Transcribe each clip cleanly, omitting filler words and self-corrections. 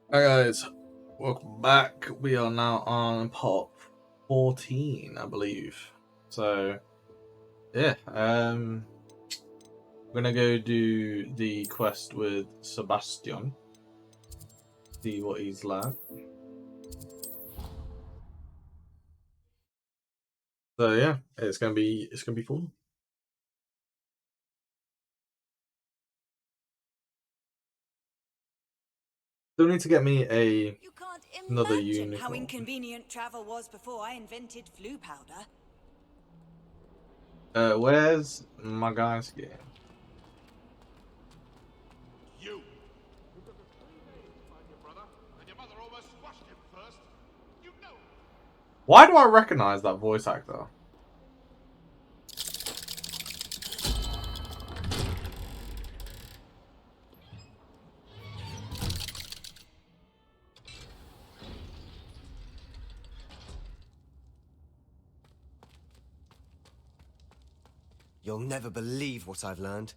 Hi guys, welcome back. We are now on part 14, I believe. So yeah, we're gonna go do the quest with Sebastian. See what he's like. So yeah, it's gonna be fun. Still need to get me You can't another imagine how unicorn. inconvenient travel was before I invented flu powder. Where's my guy's game? You! It took us 3 days to find your brother, and your mother almost squashed him first. You know. Why do I recognize that voice actor? You'll never believe what I've learned.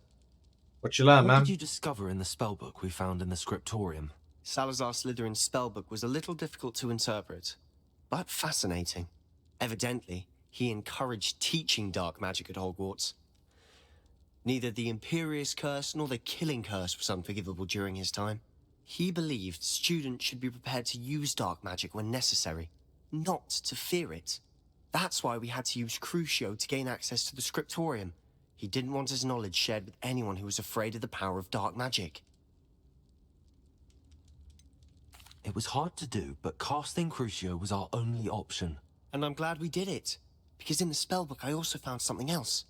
What you learn, What man? did you discover in the spellbook we found in the scriptorium? Salazar Slytherin's spellbook was a little difficult to interpret, but fascinating. Evidently, he encouraged teaching dark magic at Hogwarts. Neither the Imperious Curse nor the Killing Curse was unforgivable during his time. He believed students should be prepared to use dark magic when necessary, not to fear it. That's why we had to use Crucio to gain access to the scriptorium. He didn't want his knowledge shared with anyone who was afraid of the power of dark magic. It was hard to do, but casting Crucio was our only option. And I'm glad we did it, because in the spellbook I also found something else.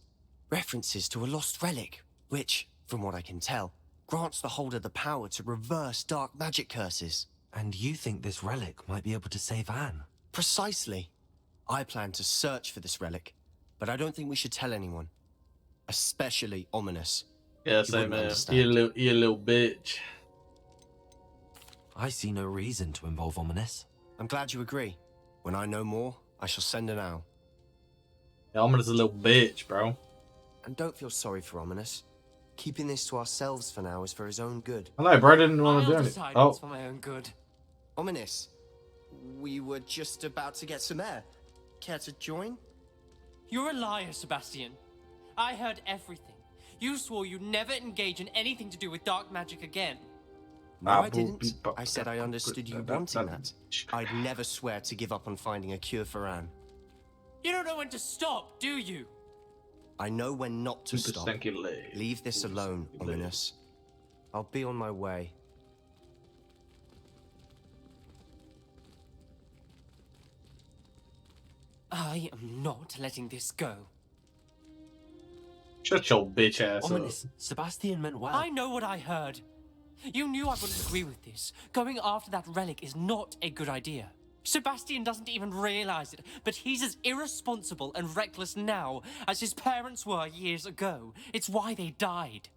References to a lost relic, which, from what I can tell, grants the holder the power to reverse dark magic curses. And you think this relic might be able to save Anne? Precisely. I plan to search for this relic, but I don't think we should tell anyone. Especially Ominous. Yeah, You same wouldn't here. understand. You little bitch. I see no reason to involve Ominous. I'm glad you agree. When I know more, I shall send an owl. Yeah, I'm just a little bitch, bro. And don't feel sorry for Ominous. Keeping this to ourselves for now is for his own good. I know, bro. Didn't want to do I'll anything. decide Oh, what's for my own good. Ominous, we were just about to get some air. Care to join? You're a liar, Sebastian. I heard everything. You swore you'd never engage in anything to do with dark magic again. No, I didn't. I said I understood you wanting that. I'd never swear to give up on finding a cure for Anne. You don't know when to stop, do you? I know when not to stop. Leave this alone, Ominous. I'll be on my way. I am not letting this go. Shut your bitch ass up. Ominous, Sebastian meant well. I know what I heard. You knew I wouldn't agree with this. Going after that relic is not a good idea. Sebastian doesn't even realize it, but he's as irresponsible and reckless now as his parents were years ago. It's why they died.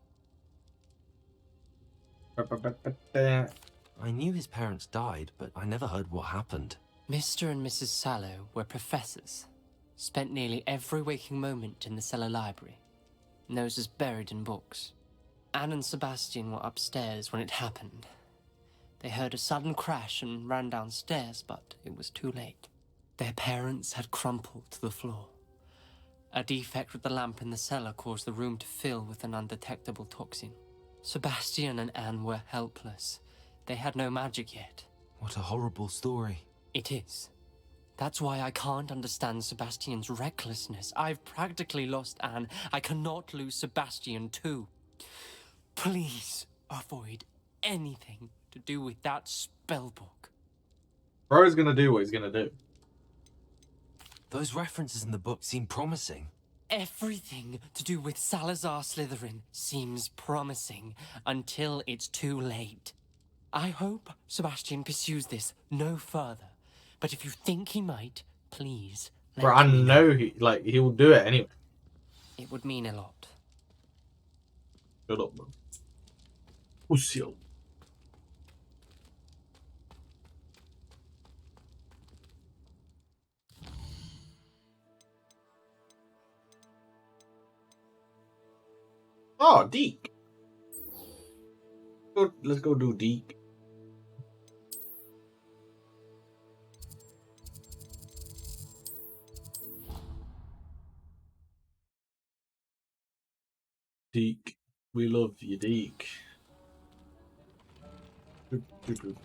I knew his parents died, but I never heard what happened. Mr. and Mrs. Sallow were professors. Spent nearly every waking moment in the cellar library. Noses buried in books. Anne and Sebastian were upstairs when it happened. They heard a sudden crash and ran downstairs, but it was too late. Their parents had crumpled to the floor. A defect with the lamp in the cellar caused the room to fill with an undetectable toxin. Sebastian and Anne were helpless. They had no magic yet. What a horrible story. It is. That's why I can't understand Sebastian's recklessness. I've practically lost Anne. I cannot lose Sebastian too. Please avoid anything to do with that spellbook. Bro's gonna do what he's gonna do. Those references in the book seem promising. Everything to do with Salazar Slytherin seems promising until it's too late. I hope Sebastian pursues this no further. But if you think he might, please let Bro, I me know he'll do it anyway. It would mean a lot. Shut up, bro. Usil. Oh, Deke. Let's go do Deke. Deke. We love you, Deke. When you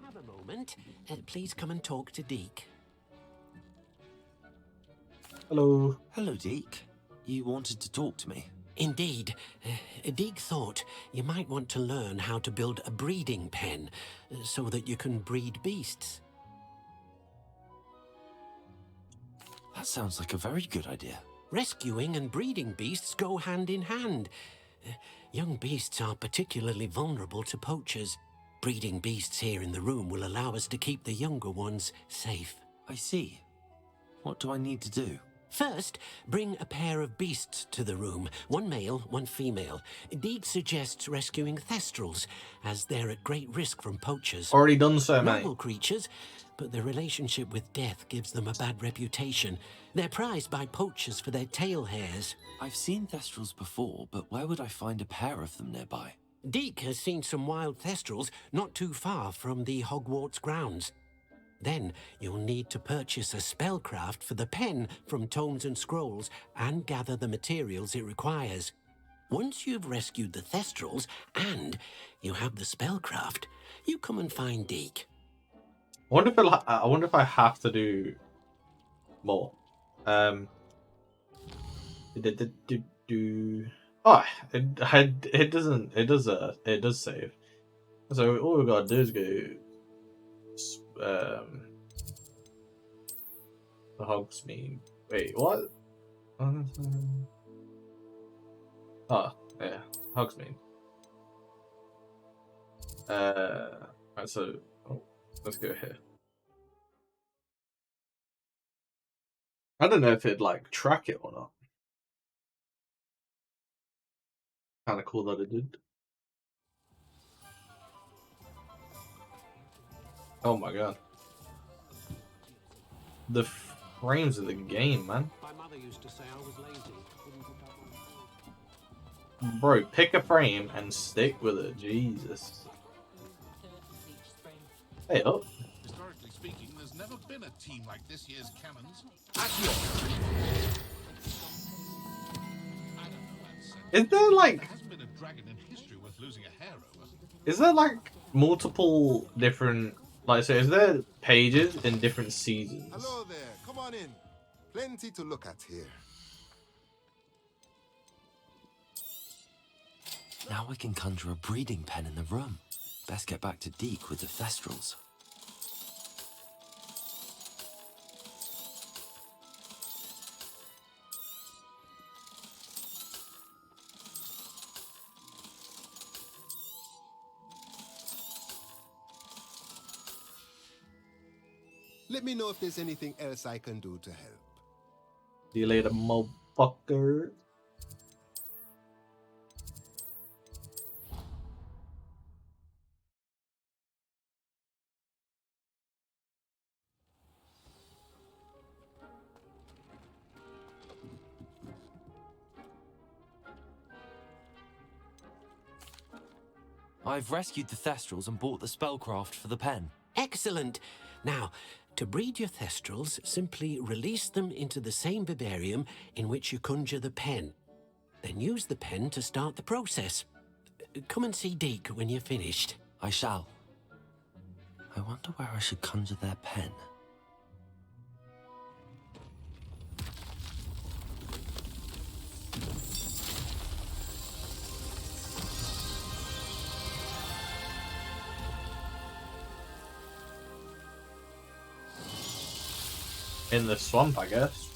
have a moment, please come and talk to Deke. Hello. Hello, Deke. You wanted to talk to me? Indeed. Deke thought you might want to learn how to build a breeding pen so that you can breed beasts. That sounds like a very good idea. Rescuing and breeding beasts go hand in hand. Young beasts are particularly vulnerable to poachers. Breeding beasts here in the room will allow us to keep the younger ones safe. I see. What do I need to do? First, bring a pair of beasts to the room. One male, one female. Deke suggests rescuing thestrals, as they're at great risk from poachers. Already done so, mate. Noble creatures, but their relationship with death gives them a bad reputation. They're prized by poachers for their tail hairs. I've seen thestrals before, but where would I find a pair of them nearby? Deke has seen some wild thestrals not too far from the Hogwarts grounds. Then you'll need to purchase a spellcraft for the pen from Tomes and Scrolls and gather the materials it requires. Once you've rescued the thestrals and you have the spellcraft, you come and find Deke. I wonder if I have to do more. Oh, it doesn't. It does save. So all we gotta do is go. The Hogsmeade. Wait, what? Oh, yeah, Hogsmeade. Right, so let's go here. I don't know if it'd like track it or not. Kind of cool that it did. Oh my god. The frames of the game, man. My mother used to say I was lazy. Bro, pick a frame and stick with it. Jesus. Hey, up. Historically speaking, there's never been a team like this year's cannons. Is there like... There hasn't been a dragon in history worth losing a hair over. Is there like multiple different... Like, so is there pages in different seasons? Hello there, come on in. Plenty to look at here. Now I can conjure a breeding pen in the room. Best get back to Deke with the thestrals. Let me know if there's anything else I can do to help. See you later, motherfucker. I've rescued the thestrals and bought the spellcraft for the pen. Excellent. Now, to breed your thestrals, simply release them into the same vivarium in which you conjure the pen. Then use the pen to start the process. Come and see Deke when you're finished. I shall. I wonder where I should conjure their pen. In the swamp, I guess.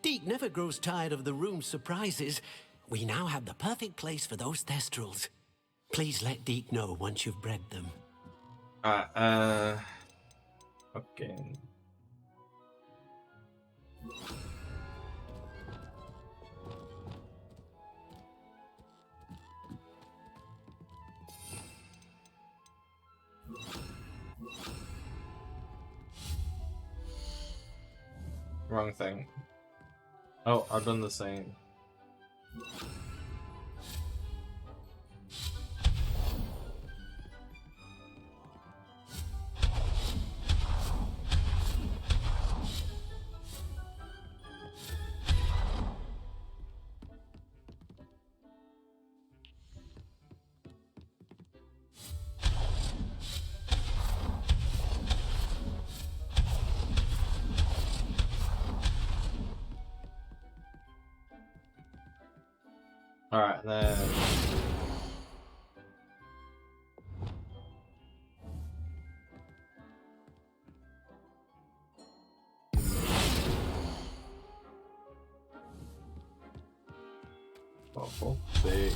Deke never grows tired of the room's surprises. We now have the perfect place for those thestrals. Please let Deke know once you've bred them. Okay. Wrong thing. Oh, I've done the same. Alright, then. Oh, for fuck's sake.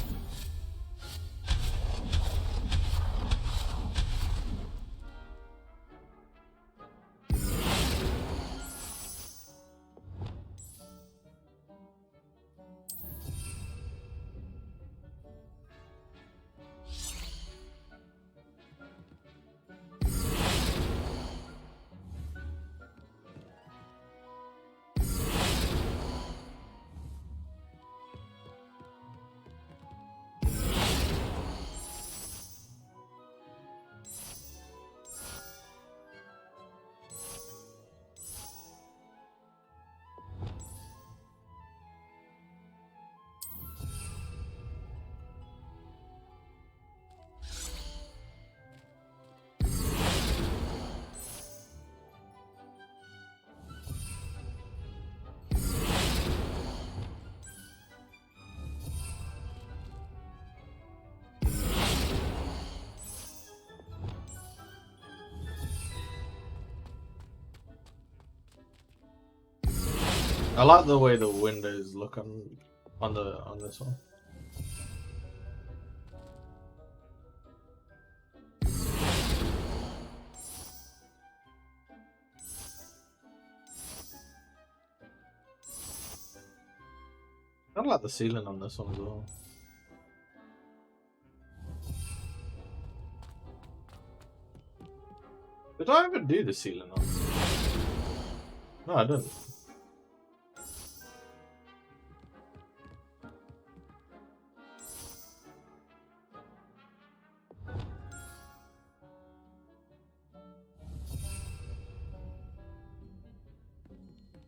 I like the way the windows look on this one. I like the ceiling on this one as well. Did I ever do the ceiling on? No, I didn't.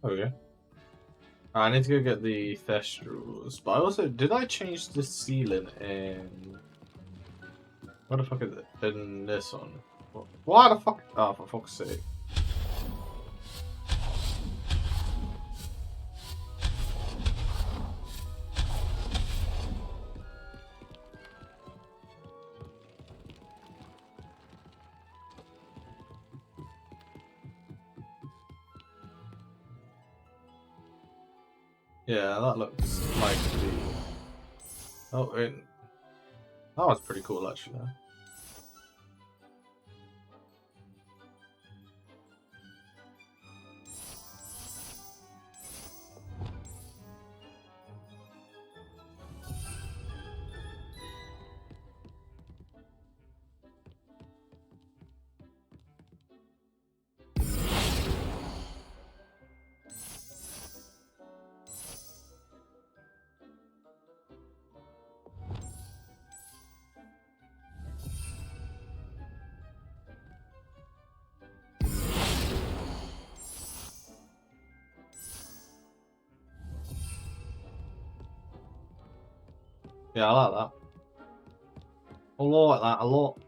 Okay. I need to go get the thestrals, but I also did I change the ceiling in what the fuck is it in this one? Why the fuck? Oh, for fuck's sake! Yeah, that looks like the. Oh, wait. That was pretty cool actually. Yeah, I like that. I like that a lot.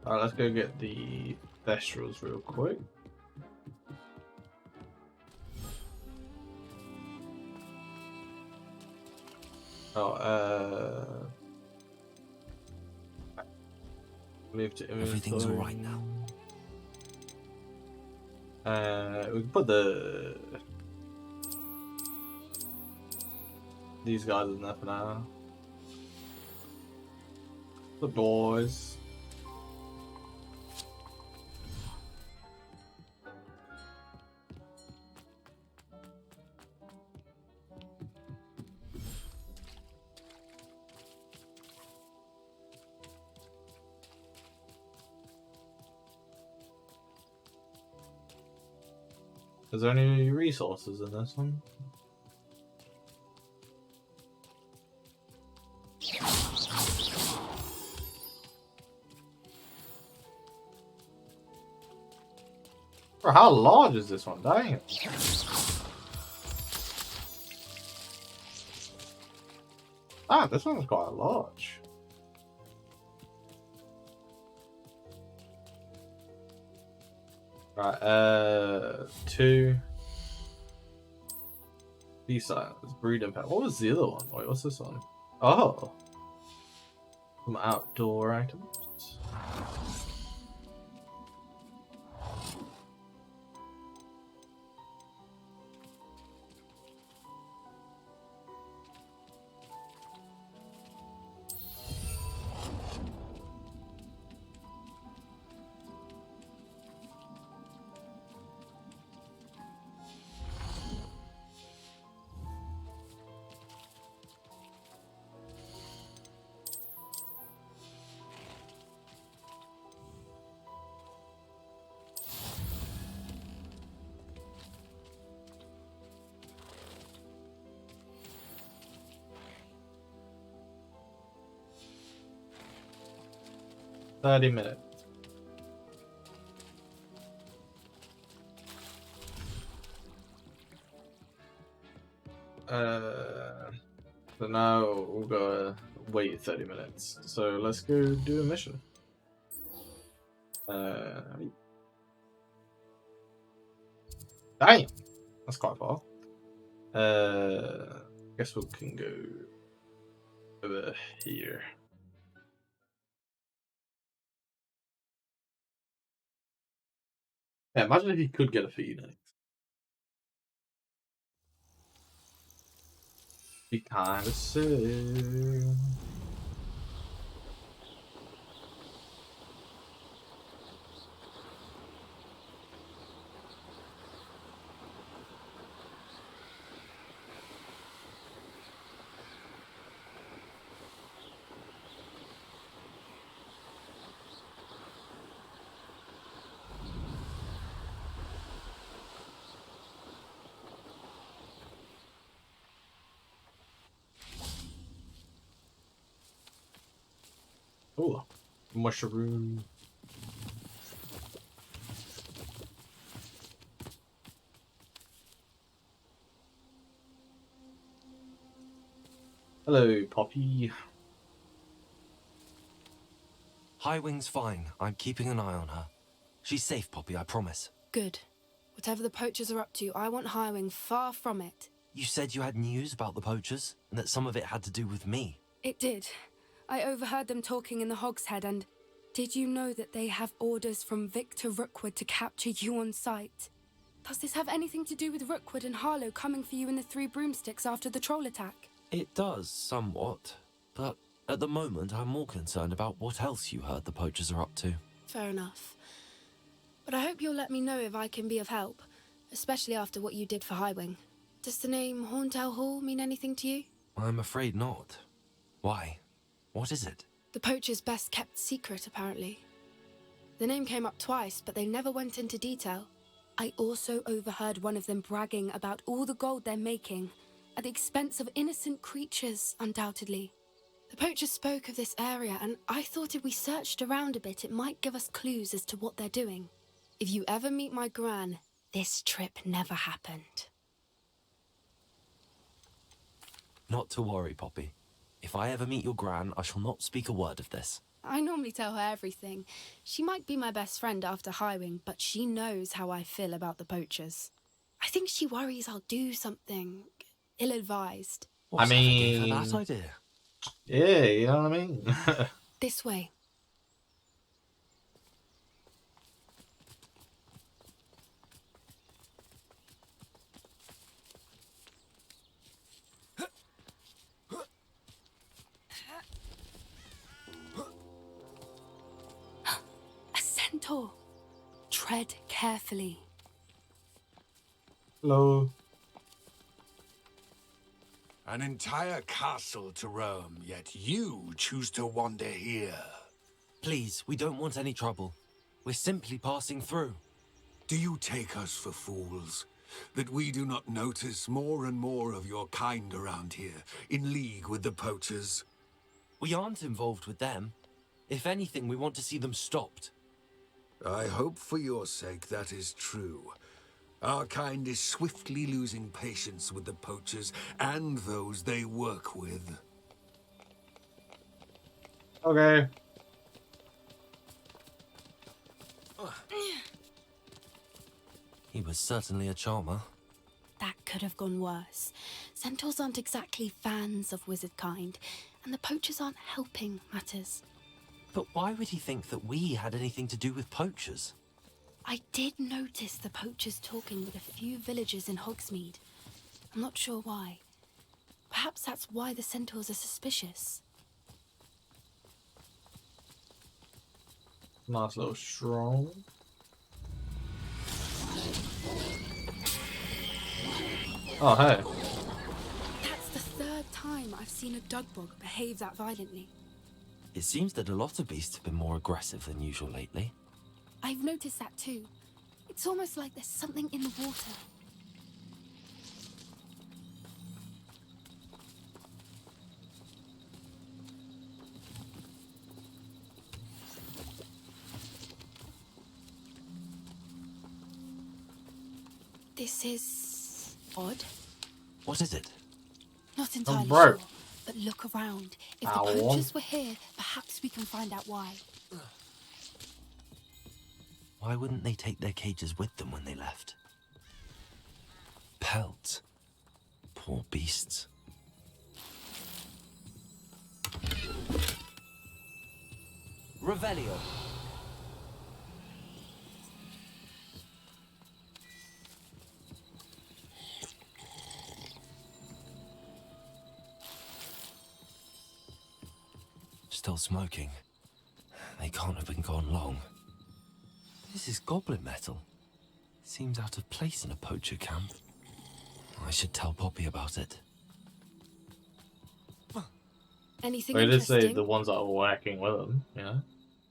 Alright, let's go get the thestrals real quick. Oh, move to inventory. Everything's alright now. We can put these guys in there for now. The boys. Is there any resources in this one? Bro, how large is this one? Dang. Ah, this one's quite large. Right, 2. Peace Islands, breeding pet. What was the other one? Wait, what's this one? Oh, some outdoor items. $30. So now we'll go wait 30 minutes. So let's go do a mission. Dang, that's quite far. Guess we can go over here. Yeah, imagine if you could get a phoenix. Be kind of sick. Oh, mushroom. Hello, Poppy. Highwing's fine. I'm keeping an eye on her. She's safe, Poppy, I promise. Good. Whatever the poachers are up to, I want Highwing far from it. You said you had news about the poachers, and that some of it had to do with me. It did. I overheard them talking in the Hogshead, and did you know that they have orders from Victor Rookwood to capture you on sight? Does this have anything to do with Rookwood and Harlow coming for you in the Three Broomsticks after the troll attack? It does, somewhat. But at the moment, I'm more concerned about what else you heard the poachers are up to. Fair enough. But I hope you'll let me know if I can be of help, especially after what you did for Highwing. Does the name Horntail Hall mean anything to you? I'm afraid not. Why? What is it? The poachers' best-kept secret, apparently. The name came up twice, but they never went into detail. I also overheard one of them bragging about all the gold they're making, at the expense of innocent creatures, undoubtedly. The poachers spoke of this area, and I thought if we searched around a bit, it might give us clues as to what they're doing. If you ever meet my gran, this trip never happened. Not to worry, Poppy. If I ever meet your gran, I shall not speak a word of this. I normally tell her everything. She might be my best friend after Highwing, but she knows how I feel about the poachers. I think she worries I'll do something ill-advised. What's ever gave her that idea? Yeah, you know what I mean? This way. Tread carefully. Hello. An entire castle to roam, yet you choose to wander here. Please, we don't want any trouble. We're simply passing through. Do you take us for fools? That we do not notice more and more of your kind around here, in league with the poachers? We aren't involved with them. If anything, we want to see them stopped. I hope for your sake that is true. Our kind is swiftly losing patience with the poachers and those they work with. Okay. He was certainly a charmer. That could have gone worse. Centaurs aren't exactly fans of wizard kind, and the poachers aren't helping matters. But why would he think that we had anything to do with poachers? I did notice the poachers talking with a few villagers in Hogsmeade. I'm not sure why. Perhaps that's why the centaurs are suspicious. Nice little shrine. Oh, hey. That's the third time I've seen a dugbog behave that violently. It seems that a lot of beasts have been more aggressive than usual lately. I've noticed that too. It's almost like there's something in the water. This is odd. What is it? Not entirely broke. sure, but look around. If Ow. the poachers were here, perhaps we can find out why. Why wouldn't they take their cages with them when they left? Pelts. Poor beasts. Revelio. Still smoking. They can't have been gone long. This is goblin metal. Seems out of place in a poacher camp. I should tell Poppy about it. Anything They did say interesting? the ones that were working with them, you know?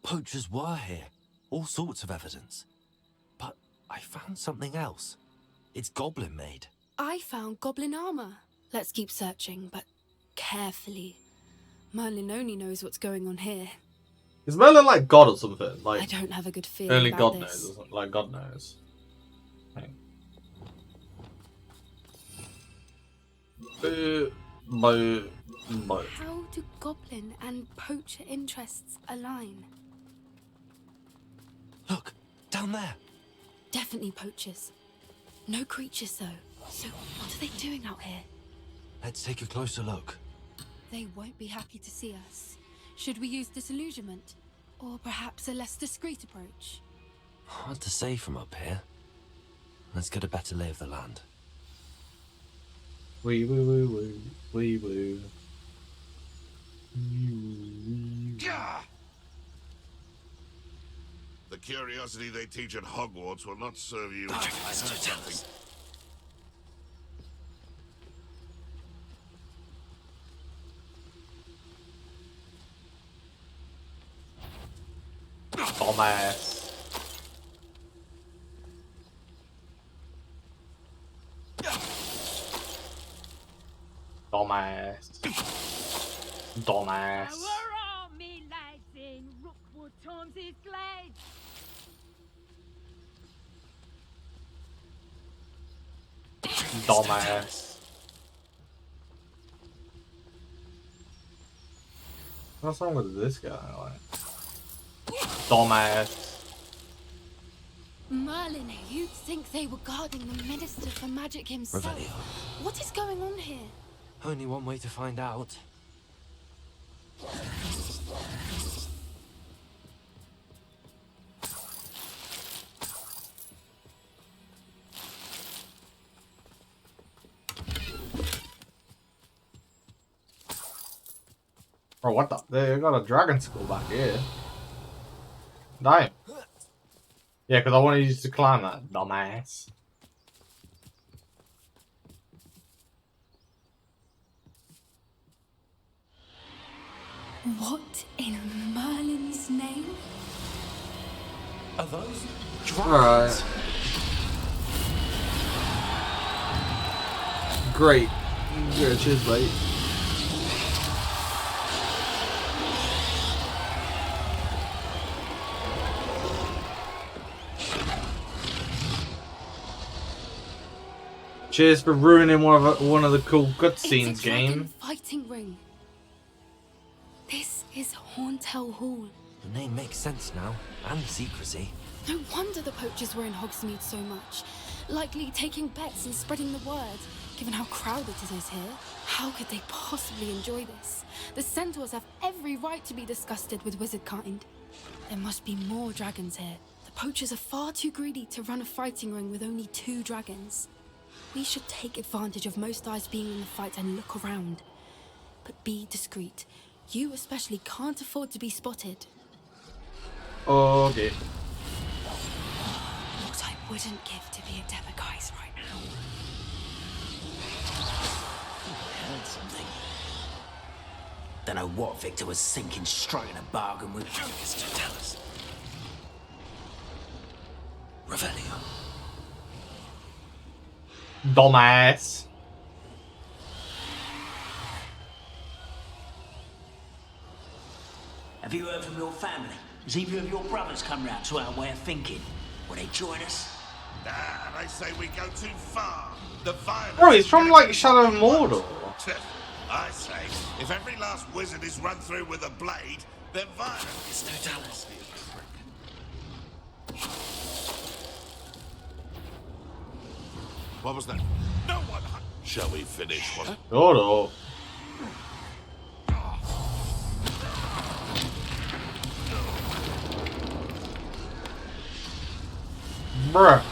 Poachers were here. All sorts of evidence. But I found something else. It's goblin made. I found goblin armor. Let's keep searching, but carefully. Merlin only knows what's going on here. Is Merlin like God or something? I Like, don't have a good feeling only about God this. knows. Or something. Like, God knows. Like, How do goblin and poacher interests align? Look, down there. Definitely poachers. No creatures though. So what are they doing out here? Let's take a closer look. They won't be happy to see us. Should we use disillusionment? Or perhaps a less discreet approach? Hard to say from up here. Let's get a better lay of the land. wee woo woo woo. Wee woo. The curiosity they teach at Hogwarts will not serve you. I heard something. Dumbass. Dumbass. Dumbass. Me lads in Rookwood Tom's glade. Dumbass. What's wrong with this guy? Like, dumbass. Merlin, you'd think they were guarding the Minister for Magic himself. Revelio. What is going on here? Only one way to find out. Bro, what the? They got a dragon skull back here. Damn. Yeah, because I wanted you to climb that, dumbass. What in Merlin's name? Are those Alright. dragons? Great. Yeah, cheers, mate. Cheers for ruining one of the cool cutscenes It's a dragon game. fighting ring. This is Hauntel Hall. The name makes sense now, and secrecy. No wonder the poachers were in Hogsmeade so much. likely taking bets and spreading the word, given how crowded it is here. How could they possibly enjoy this? The centaurs have every right to be disgusted with wizard kind. There must be more dragons here. The poachers are far too greedy to run a fighting ring with only 2 dragons. We should take advantage of most eyes being in the fight and look around. But be discreet. You especially can't afford to be spotted. Okay. What I wouldn't give to be a Debegeist right now. Heard something. Don't know what Victor was thinking, striking a bargain with. Mr. Tell us. Revelio. Dumbass. Have you heard from your family? Has either of your brothers come round to our way of thinking? Will they join us? Nah, they say we go too far. The violence. Bro, he's from like Shadow of Mordor. I say, if every last wizard is run through with a blade, then violence is totality. What was that? No one. Shall we finish? What? Mordor. Bruh.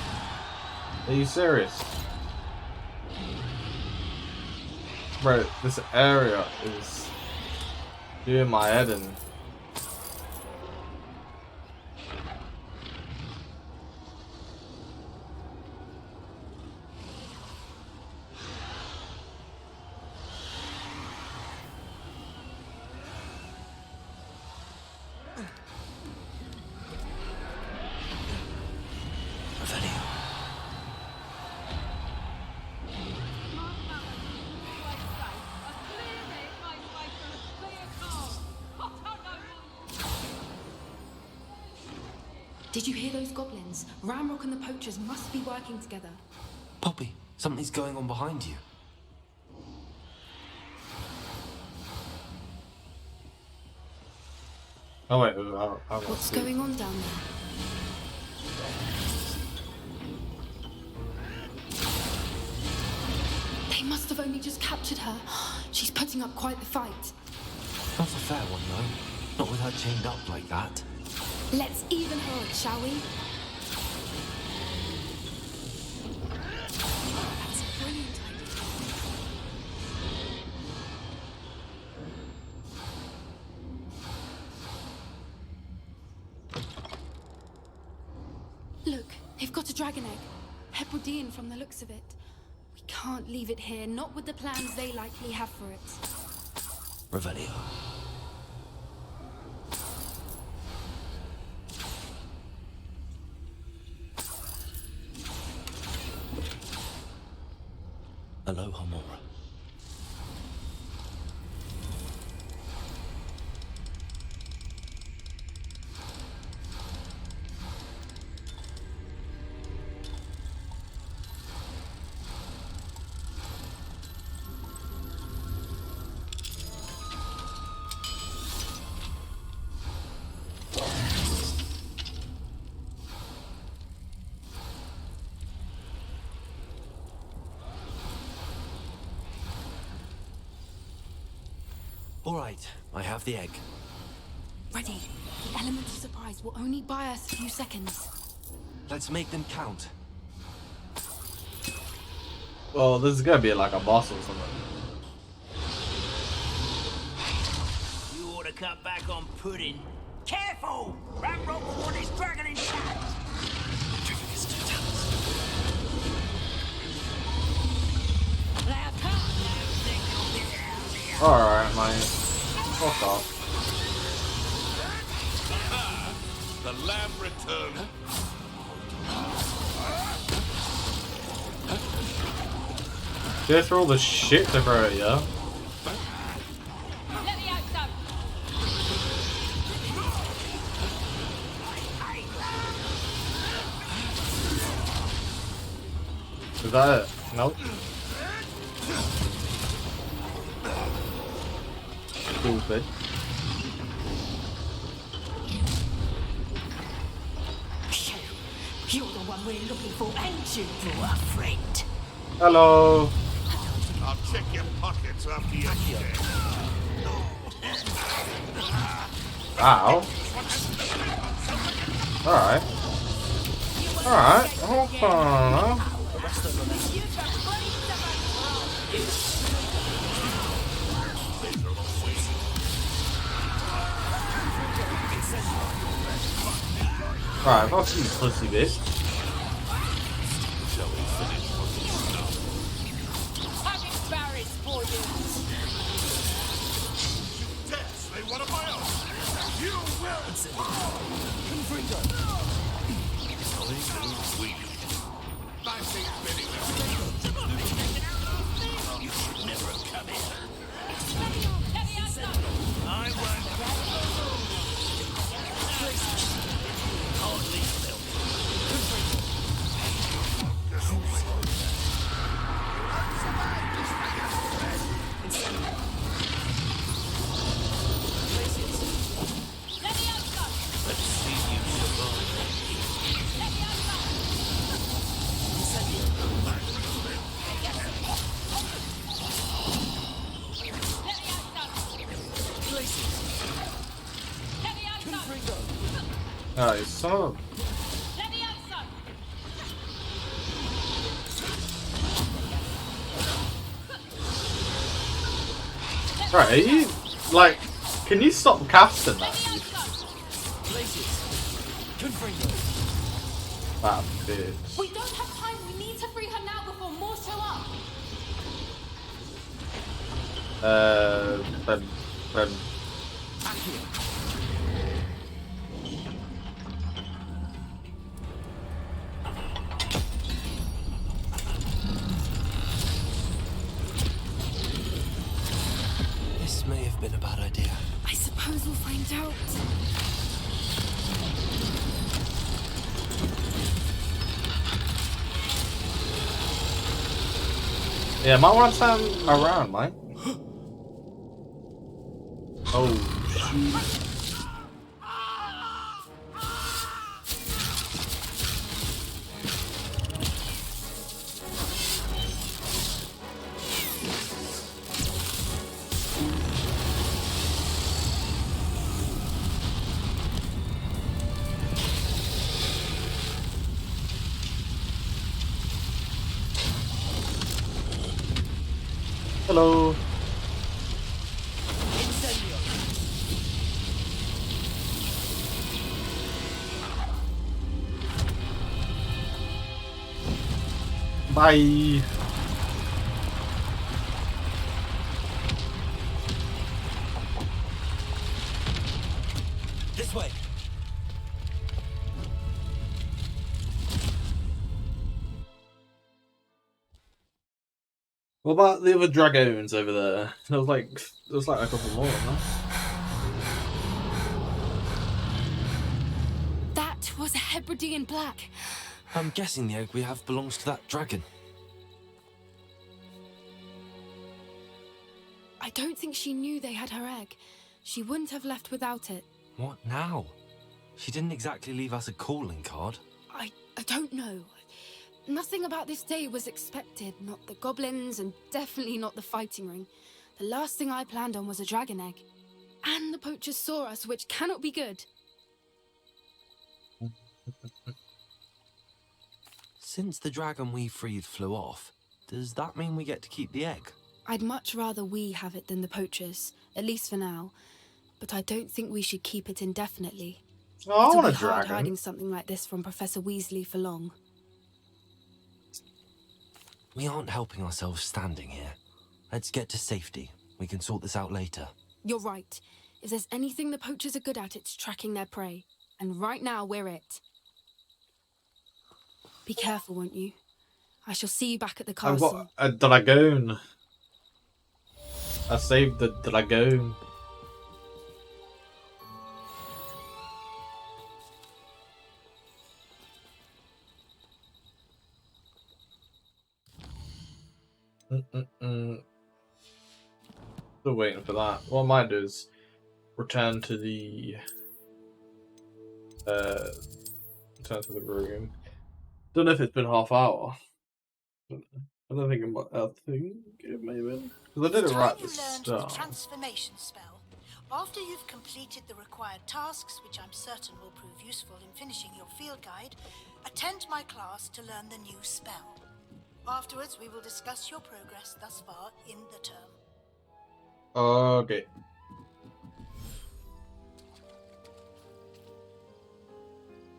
Are you serious? Bro, this area is doing my head in. Did you hear those goblins? Ramrock and the poachers must be working together. Poppy, something's going on behind you. Oh wait, I What's going on down there? They must have only just captured her. She's putting up quite the fight. Not a fair one, though. Not with her chained up like that. Let's even her up, shall we? That's a brilliant idea. Look, they've got a dragon egg. Hebridean from the looks of it. We can't leave it here, not with the plans they likely have for it. Revelio. Aloha, Mora. All right, I have the egg. Ready. The element of surprise will only buy us a few seconds. Let's make them count. Well, this is gonna be like a boss or something. You ought to cut back on pudding. Careful! Ramrock will want his dragon intact! Alright, mate. Fuck off. The lamb returned. Go through all the shit to throw at you. Is that it? Nope. Stupid. You're the one we're looking for, ain't you, poor friend? Hello. I'll check your pockets after you're dead. Ow. Alright. Alright. Hold on. Alright, fuck you, pussy bitch. Tess, they want a bio. You will. Nice thing spinning them. You should never have come in. I won't. Hardly felt. Let's see you survive. Alright, son of Right, are you like can you stop casting that? That bitch. We don't have time. We need to free her now before more show up. But This may have been a bad idea. I suppose we'll find out. yeah, might want to turn around, mate. Oh shoot. Hello. Bye. This way. What about the other dragoons over there? There was like a couple more, huh? That was a Hebridean black. I'm guessing the egg we have belongs to that dragon. I don't think she knew they had her egg. She wouldn't have left without it. What now? She didn't exactly leave us a calling card. I don't know. Nothing about this day was expected. Not the goblins, and definitely not the fighting ring. The last thing I planned on was a dragon egg. And the poachers saw us, which cannot be good. Since the dragon we freed flew off, does that mean we get to keep the egg? I'd much rather we have it than the poachers, at least for now. But I don't think we should keep it indefinitely. Oh, I It'll want be a hard dragon. hiding something like this from Professor Weasley for long. We aren't helping ourselves standing here. Let's get to safety. We can sort this out later. You're right. If there's anything the poachers are good at, it's tracking their prey. And right now, we're it. Be careful, won't you? I shall see you back at the I've castle. got a dragoon. I saved the dragoon. Still waiting for that. What I might do is return to the room. Don't know if it's been half hour. I don't think it might. I think it may have been. Because I did it right at the start. Transformation spell. After you've completed the required tasks, which I'm certain will prove useful in finishing your field guide, attend my class to learn the new spell. Afterwards, we will discuss your progress thus far in the term. Okay.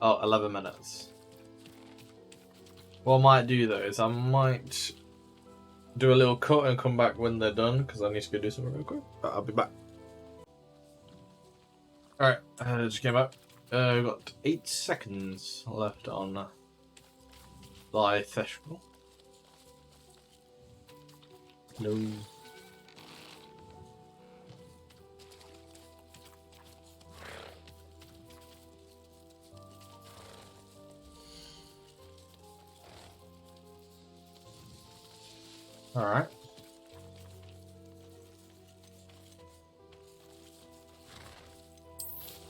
Oh, 11 minutes. What I might do though is I might do a little cut and come back when they're done because I need to go do something real quick. But I'll be back. Alright, just came back. We've got 8 seconds left on live festival. No. Alright.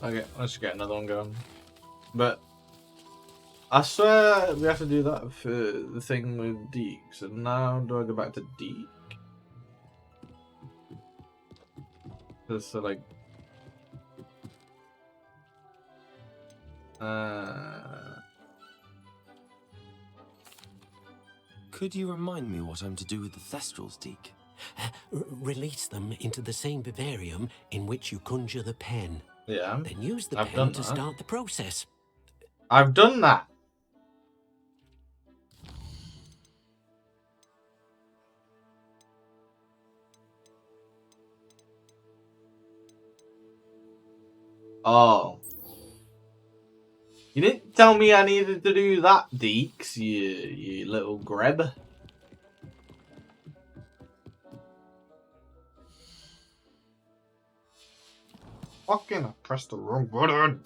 Okay, let's get another one going. But I swear we have to do that for the thing with Deke. So now do I go back to Deke? So like Could you remind me what I'm to do with the Thestrals, Deke? Release them into the same vivarium in which you conjure the pen. Yeah. Then use the pen to start the process. I've done that. Oh. You didn't tell me I needed to do that, Deeks, you little greb. Fucking, I pressed the wrong button.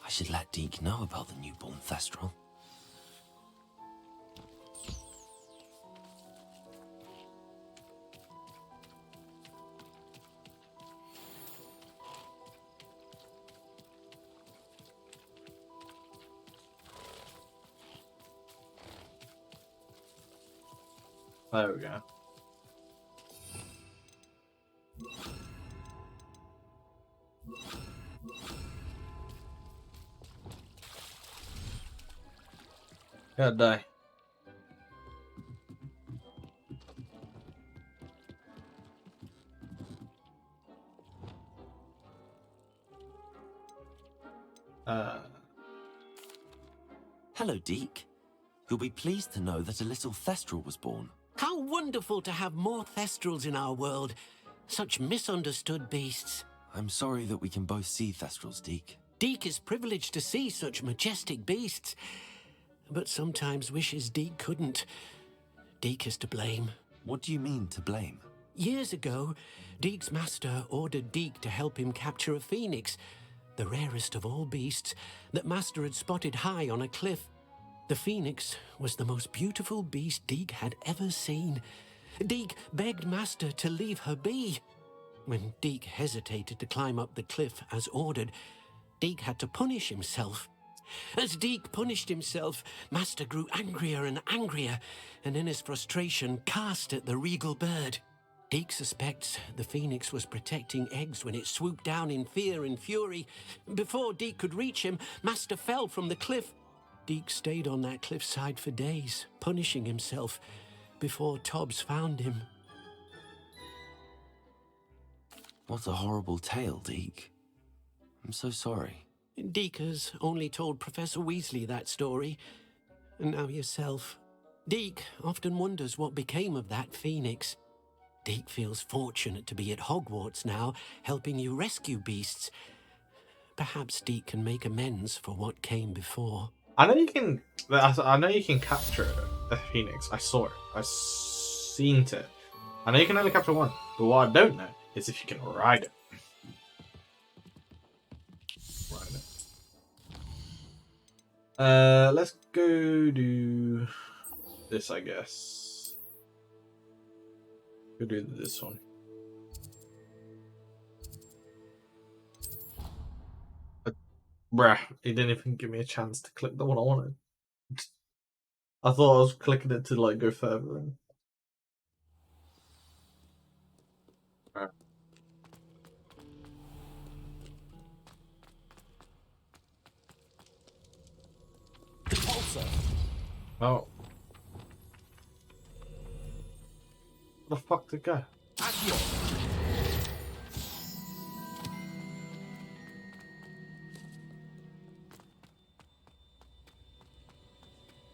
I should let Deke know about the newborn Thestral. There we go. Gotta die. Hello, Deke. You'll be pleased to know that a little Thestral was born. How wonderful to have more Thestrals in our world. Such misunderstood beasts. I'm sorry that we can both see Thestrals, Deke. Deke is privileged to see such majestic beasts, but sometimes wishes Deke couldn't. Deke is to blame. What do you mean, to blame? Years ago, Deke's master ordered Deke to help him capture a phoenix, the rarest of all beasts, that master had spotted high on a cliff. The phoenix was the most beautiful beast Deke had ever seen. Deke begged master to leave her be. When Deke hesitated to climb up the cliff as ordered, Deke had to punish himself. As Deke punished himself, master grew angrier and angrier, and in his frustration cast at the regal bird. Deke suspects the phoenix was protecting eggs when it swooped down in fear and fury. Before Deke could reach him, master fell from the cliff. Deke stayed on that cliffside for days, punishing himself, before Tobbs found him. What a horrible tale, Deke. I'm so sorry. Deke has only told Professor Weasley that story, and now yourself. Deke often wonders what became of that phoenix. Deke feels fortunate to be at Hogwarts now, helping you rescue beasts. Perhaps Deke can make amends for what came before. I know you can. I know you can capture a phoenix. I saw it. I seen it. I know you can only capture one, but what I don't know is if you can ride it. Ride it. Let's go do this, I guess. Go do this one. Bruh, it didn't even give me a chance to click the one I wanted. I thought I was clicking it to like go further in. Right. Oh. Where the fuck did it go?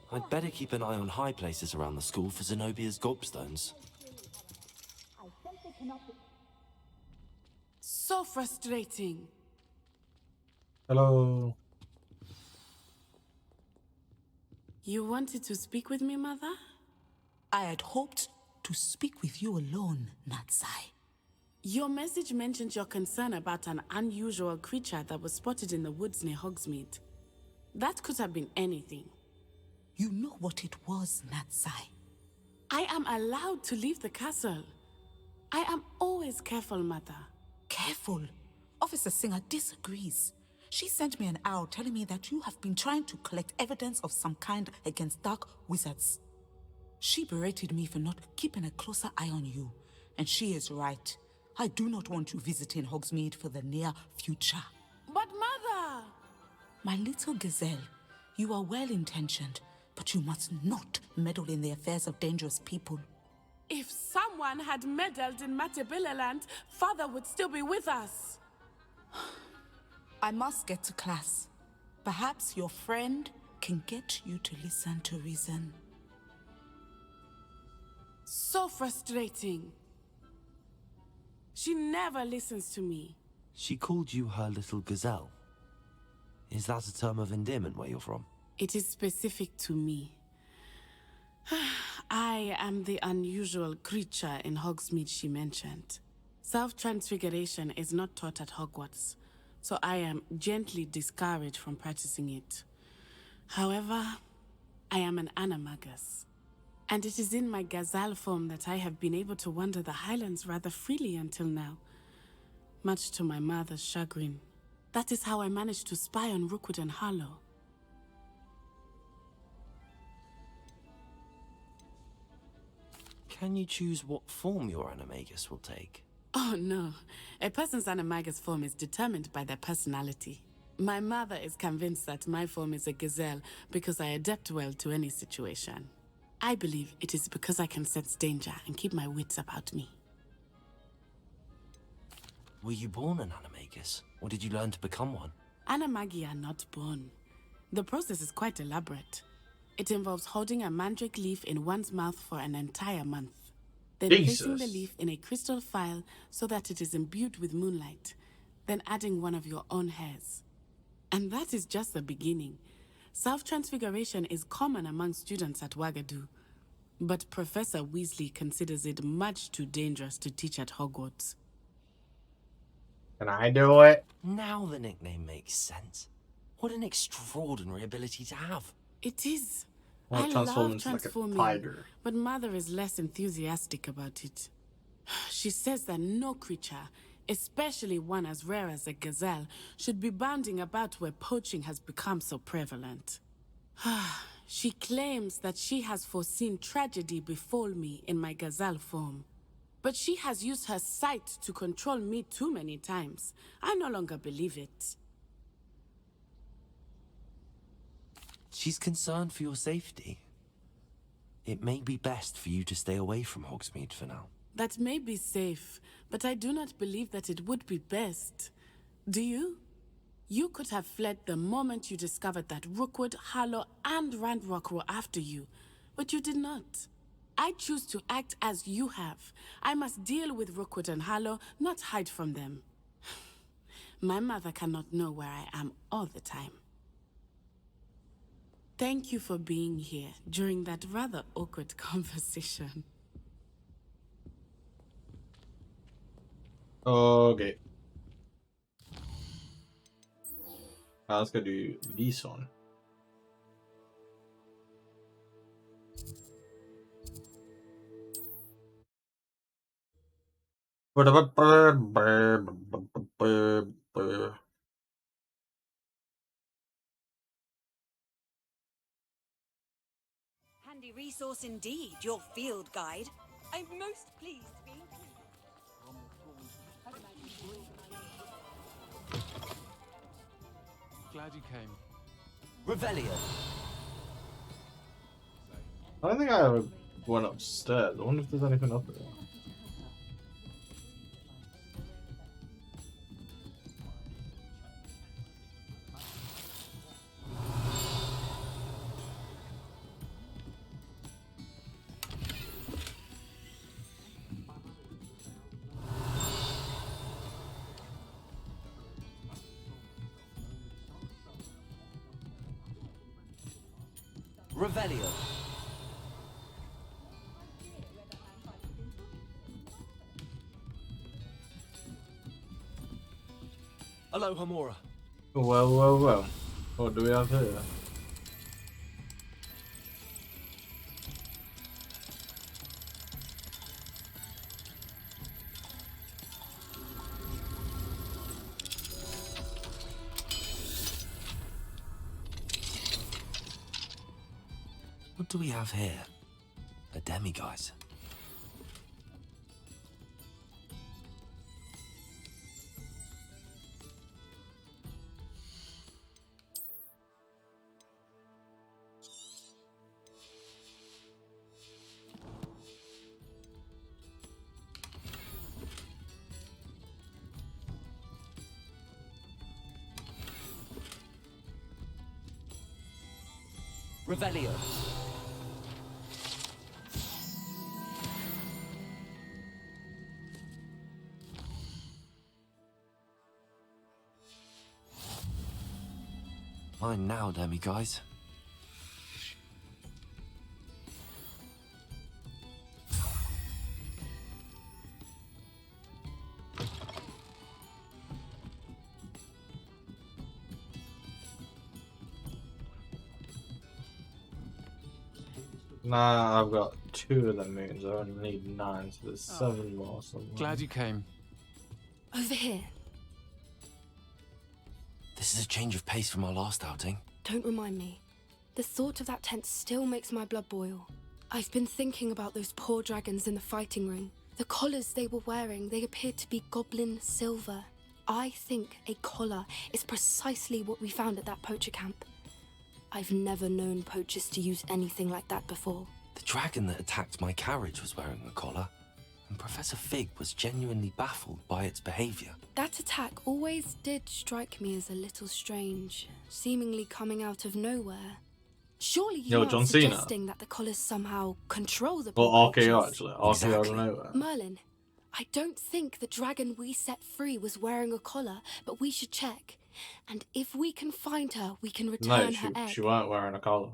I'd better keep an eye on high places around the school for Zenobia's gobstones. So frustrating. Hello. You wanted to speak with me, Mother? I had hoped to speak with you alone, Natsai. Your message mentioned your concern about an unusual creature that was spotted in the woods near Hogsmeade. That could have been anything. You know what it was, Natsai. I am allowed to leave the castle. I am always careful, Mother. Careful? Officer Singer disagrees. She sent me an owl telling me that you have been trying to collect evidence of some kind against dark wizards. She berated me for not keeping a closer eye on you, and she is right. I do not want you visiting Hogsmeade for the near future. But Mother! My little gazelle, you are well-intentioned, but you must not meddle in the affairs of dangerous people. If someone had meddled in Matabeleland, Father would still be with us. I must get to class. Perhaps your friend can get you to listen to reason. So frustrating. She never listens to me. She called you her little gazelle. Is that a term of endearment where you're from? It is specific to me. I am the unusual creature in Hogsmeade she mentioned. Self-transfiguration is not taught at Hogwarts, so I am gently discouraged from practicing it. However, I am an animagus, and it is in my gazelle form that I have been able to wander the Highlands rather freely until now, much to my mother's chagrin. That is how I managed to spy on Rookwood and Harlow. Can you choose what form your animagus will take? Oh no, a person's animagus form is determined by their personality. My mother is convinced that my form is a gazelle because I adapt well to any situation. I believe it is because I can sense danger and keep my wits about me. Were you born an animagus, or did you learn to become one? Animagi are not born. The process is quite elaborate. It involves holding a mandrake leaf in one's mouth for an entire month. Then placing the leaf in a crystal phial so that it is imbued with moonlight. Then adding one of your own hairs. And that is just the beginning. Self-transfiguration is common among students at Wagadu. But Professor Weasley considers it much too dangerous to teach at Hogwarts. Can I do it? Now the nickname makes sense. What an extraordinary ability to have. It is. Well, I transform love into like a transforming, tiger. but Mother is less enthusiastic about it. She says that no creature, especially one as rare as a gazelle, should be bounding about where poaching has become so prevalent. She claims that she has foreseen tragedy befall me in my gazelle form. But she has used her sight to control me too many times. I no longer believe it. She's concerned for your safety. It may be best for you to stay away from Hogsmeade for now. That may be safe, but I do not believe that it would be best. Do you? You could have fled the moment you discovered that Rookwood, Harlow, and Ranrock were after you, but you did not. I choose to act as you have. I must deal with Rookwood and Harlow, not hide from them. My mother cannot know where I am all the time. Thank you for being here during that rather awkward conversation. Okay. Let's go do this one. Handy resource indeed, your field guide. I'm most pleased to be included. Glad you came. Revelio. I don't think I ever went upstairs. I wonder if there's anything up there. Revelio. Aloha Mora. Well. What do we have here? What do we have here? A demiguise. Revelio. Mine now, demiguise. Nah, I've got 2 of the moons. I only need 9, so there's 7 more somewhere. Glad you came. Over here. This is a change of pace from our last outing. Don't remind me. The thought of that tent still makes my blood boil. I've been thinking about those poor dragons in the fighting ring. The collars they were wearing, they appeared to be goblin silver. I think a collar is precisely what we found at that poacher camp. I've never known poachers to use anything like that before. The dragon that attacked my carriage was wearing a collar, and Professor Fig was genuinely baffled by its behavior. That attack always did strike me as a little strange, seemingly coming out of nowhere. Surely you aren't John Cena. suggesting that the collars somehow control the Or poor RKO poachers? actually. RKO out of nowhere. Merlin, I don't think the dragon we set free was wearing a collar, but we should check. And if we can find her, we can return her egg. She weren't wearing a collar.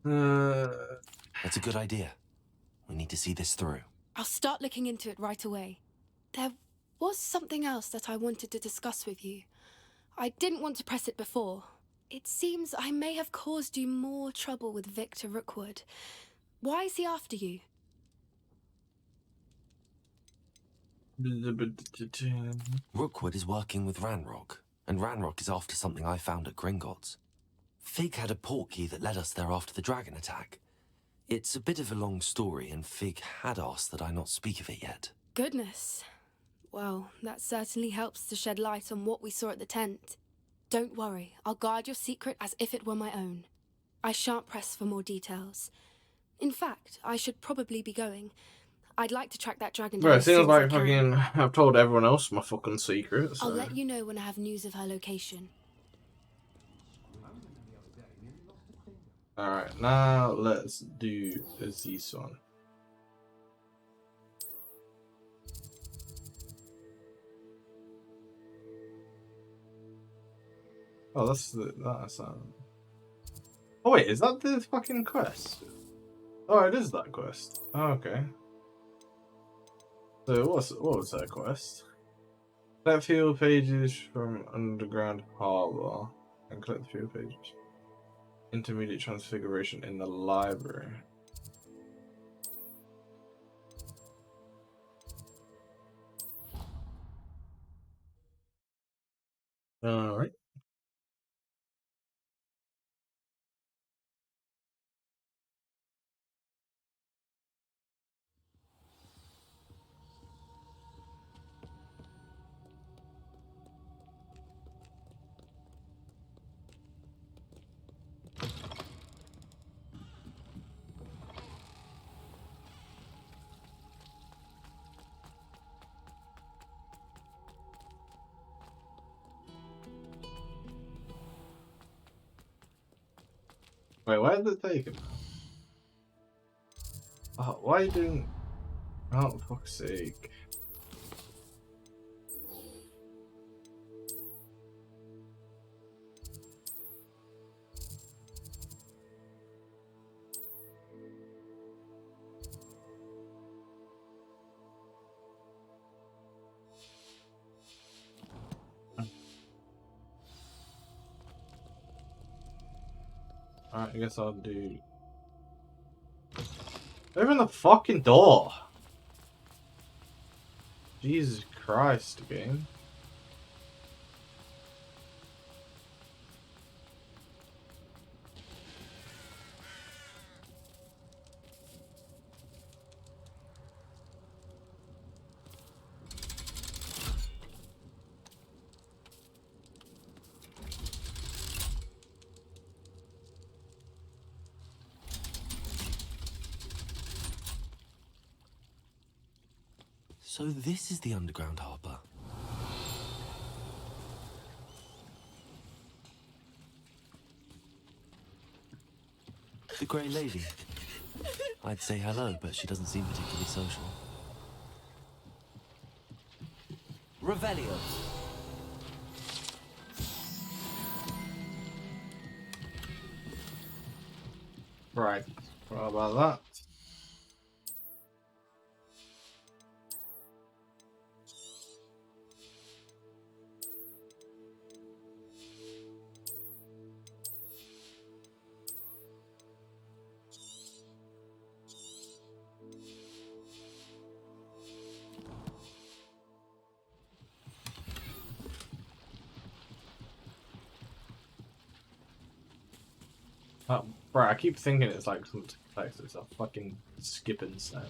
That's a good idea. We need to see this through. I'll start looking into it right away. There was something else that I wanted to discuss with you. I didn't want to press it before. It seems I may have caused you more trouble with Victor Rookwood. Why is he after you? Rookwood is working with Ranrock, and Ranrock is after something I found at Gringotts. Fig had a portkey that led us there after the dragon attack. It's a bit of a long story, and Fig had asked that I not speak of it yet. Goodness. Well, that certainly helps to shed light on what we saw at the tent. Don't worry, I'll guard your secret as if it were my own. I shan't press for more details. In fact, I should probably be going. I'd like to track that dragon down. Bro, it seems like fucking I've told everyone else my fucking secrets. I'll let you know when I have news of her location. Alright, now let's do this one. Oh, that's Oh wait, is that the fucking quest? Oh, it is that quest. Oh, okay. So what was that quest? Collect field pages from underground harbor and collect the field pages. Intermediate transfiguration in the library. All right. Wait, where did it take him? Oh, why are you doing? Oh, for fuck's sake. Alright, I guess I'll do... Open the fucking door! Jesus Christ, game. So this is the underground harbour. The Grey Lady. I'd say hello, but she doesn't seem particularly social. Revelio. Right. What about that? Right, I keep thinking it's like some text. It's a fucking skipping stone.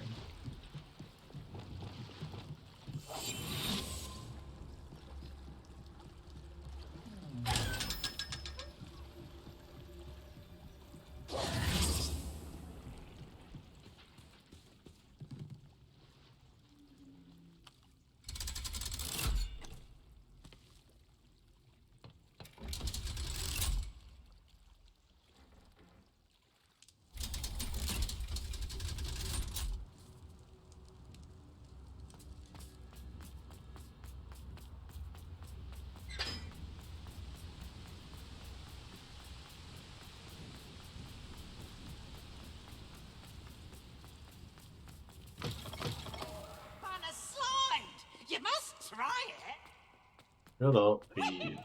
You must try it. Shut up, please.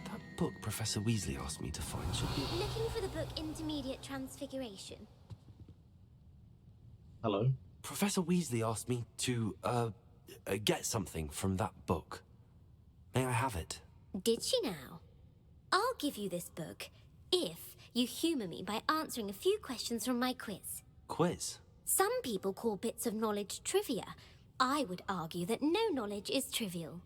That book Professor Weasley asked me to find should be... Looking for the book Intermediate Transfiguration. Hello? Professor Weasley asked me to, get something from that book. May I have it? Did she now? I'll give you this book if you humour me by answering a few questions from my quiz. Quiz? Some people call bits of knowledge trivia. I would argue that no knowledge is trivial.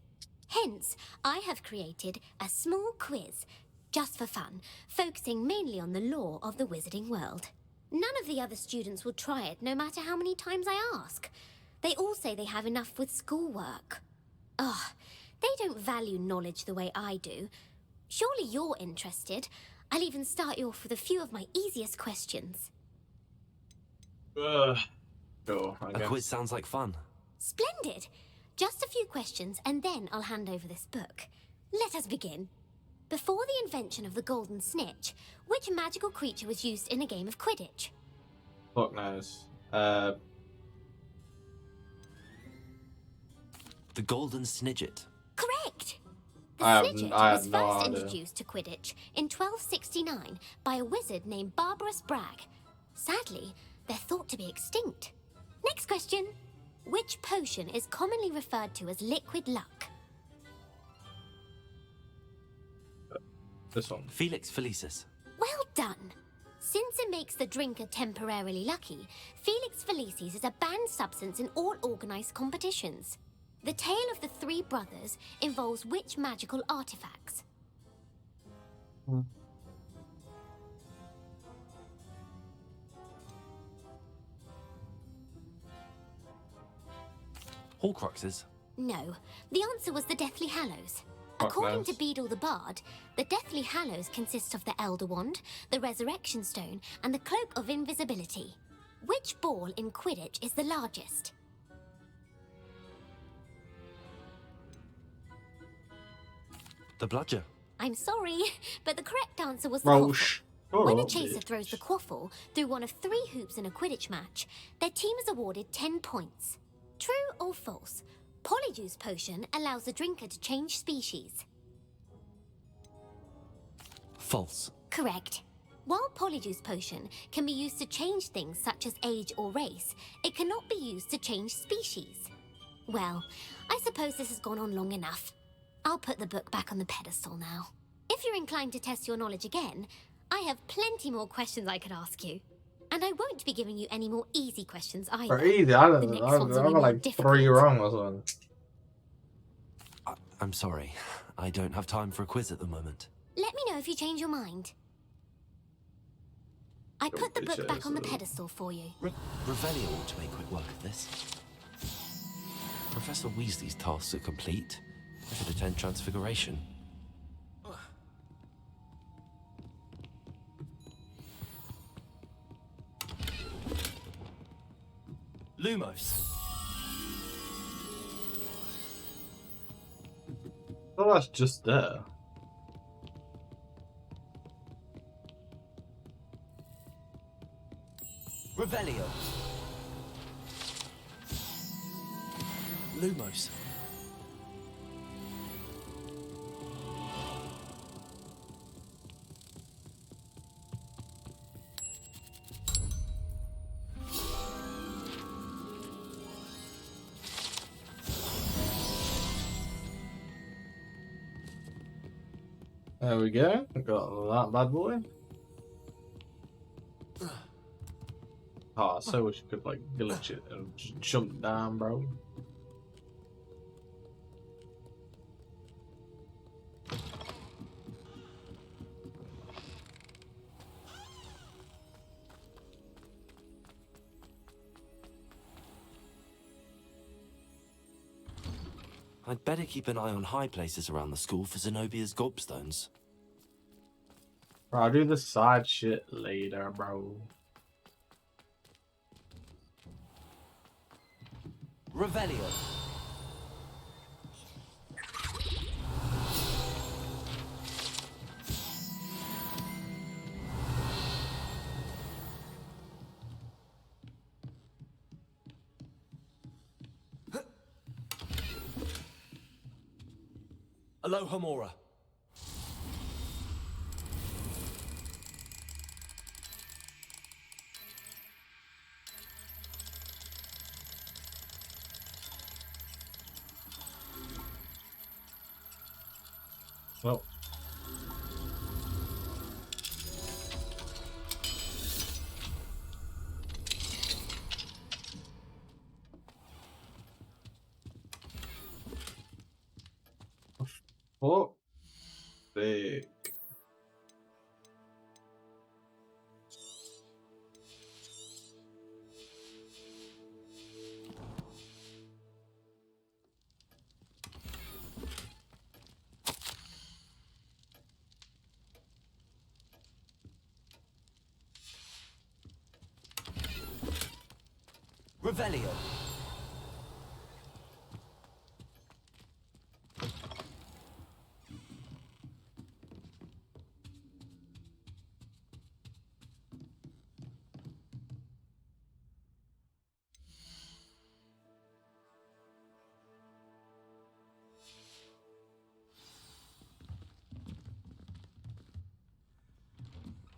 Hence, I have created a small quiz, just for fun, focusing mainly on the lore of the wizarding world. None of the other students will try it, no matter how many times I ask. They all say they have enough with schoolwork. Ugh, they don't value knowledge the way I do. Surely you're interested. I'll even start you off with a few of my easiest questions. Sure, I A guess. quiz sounds like fun. Splendid! Just a few questions, and then I'll hand over this book. Let us begin. Before the invention of the golden snitch, which magical creature was used in a game of Quidditch? Fuck knows. The golden snidget. Correct! The I snidget have was no first idea. introduced to Quidditch in 1269 by a wizard named Barbarous Bragg. Sadly, they're thought to be extinct. Next question. Which potion is commonly referred to as liquid luck? This one. Felix Felicis. Well done! Since it makes the drinker temporarily lucky, Felix Felicis is a banned substance in all organised competitions. The tale of the three brothers involves which magical artifacts? Horcruxes. No, the answer was the Deathly Hallows. Fuck According knows. to Beadle the Bard, the Deathly Hallows consists of the Elder Wand, the Resurrection Stone, and the Cloak of Invisibility. Which ball in Quidditch is the largest? The bludger. I'm sorry, but the correct answer was the Roche. quaffle. When a Oh, chaser bitch. throws the quaffle through one of 3 hoops in a Quidditch match, their team is awarded 10 points. True or false? Polyjuice potion allows the drinker to change species. False. Correct. While Polyjuice potion can be used to change things such as age or race, it cannot be used to change species. Well, I suppose this has gone on long enough. I'll put the book back on the pedestal now. If you're inclined to test your knowledge again, I have plenty more questions I could ask you. And I won't be giving you any more easy questions either. Or easy. I The don't next know. ones I will be got more like difficult. 3 wrong or something. I'm sorry. I don't have time for a quiz at the moment. Let me know if you change your mind. I put the book back on the pedestal for you. Revelio ought to make quick work of this. Professor Weasley's tasks are complete. I should attend Transfiguration. Lumos. Oh, that's just there. Revelio. Lumos. There we go. Got that bad boy. Oh, I so wish you could like glitch it and just jump down, bro. I'd better keep an eye on high places around the school for Zenobia's gobstones. Bro, I'll do the side shit later, bro. Revelio. Alohomora. Well. fuck? Big. Revelio.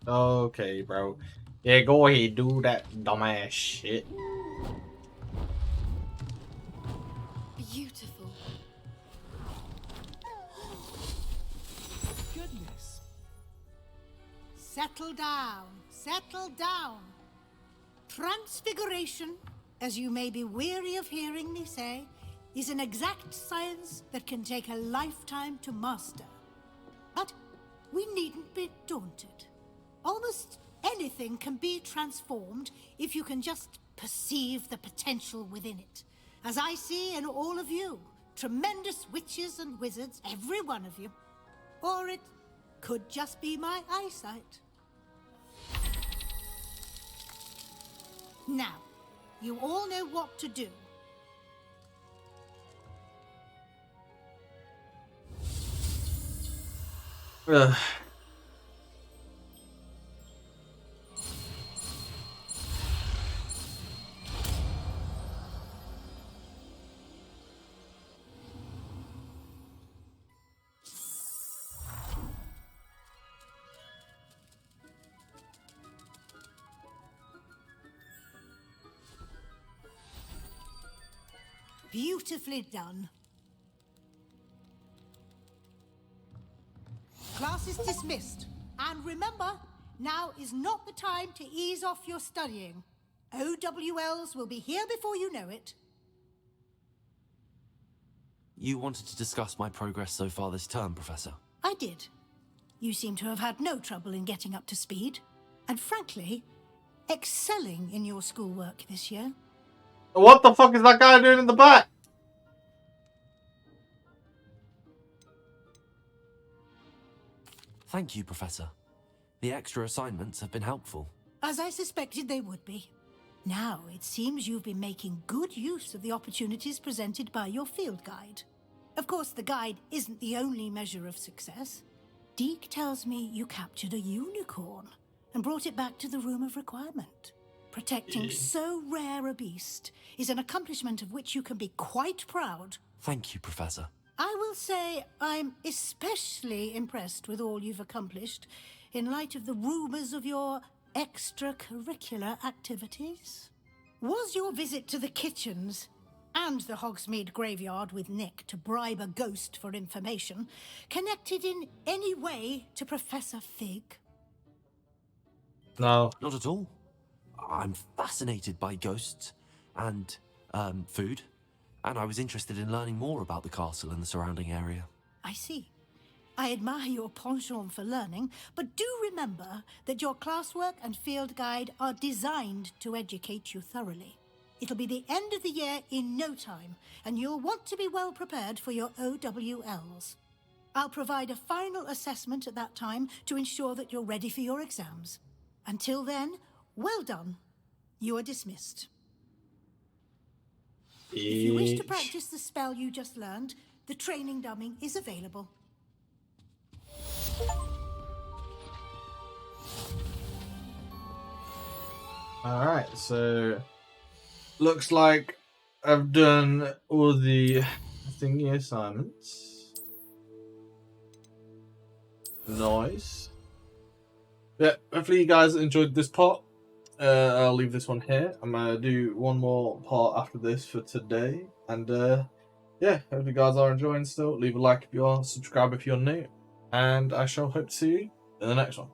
Okay, bro. Yeah, go ahead, do that dumbass shit. Beautiful. Goodness. Settle down. Settle down. Transfiguration, as you may be weary of hearing me say, is an exact science that can take a lifetime to master. But we needn't be daunted. Almost anything can be transformed if you can just perceive the potential within it. As I see in all of you, tremendous witches and wizards, every one of you. Or it could just be my eyesight. Now, you all know what to do. Ugh. Beautifully done. Class is dismissed. And remember, now is not the time to ease off your studying. OWLs will be here before you know it. You wanted to discuss my progress so far this term, Professor? I did. You seem to have had no trouble in getting up to speed. And frankly, excelling in your schoolwork this year. What the fuck is that guy doing in the back? Thank you, Professor. The extra assignments have been helpful. As I suspected they would be. Now, it seems you've been making good use of the opportunities presented by your field guide. Of course, the guide isn't the only measure of success. Deke tells me you captured a unicorn and brought it back to the Room of Requirement. Protecting so rare a beast is an accomplishment of which you can be quite proud. Thank you, Professor. I will say I'm especially impressed with all you've accomplished in light of the rumors of your extracurricular activities. Was your visit to the kitchens and the Hogsmeade graveyard with Nick to bribe a ghost for information connected in any way to Professor Fig? No. Not at all. I'm fascinated by ghosts and food, and I was interested in learning more about the castle and the surrounding area. I see. I admire your penchant for learning, but do remember that your classwork and field guide are designed to educate you thoroughly. It'll be the end of the year in no time, and you'll want to be well prepared for your OWLs. I'll provide a final assessment at that time to ensure that you're ready for your exams. Until then, well done. You are dismissed. If you wish to practice the spell you just learned, the training dummy is available. Alright, so looks like I've done all the thingy assignments. Nice. Yeah, hopefully you guys enjoyed this part. I'll leave this one here. I'm gonna do one more part after this for today. And yeah, hope you guys are enjoying still. Leave a like if you are, subscribe if you're new. And I shall hope to see you in the next one.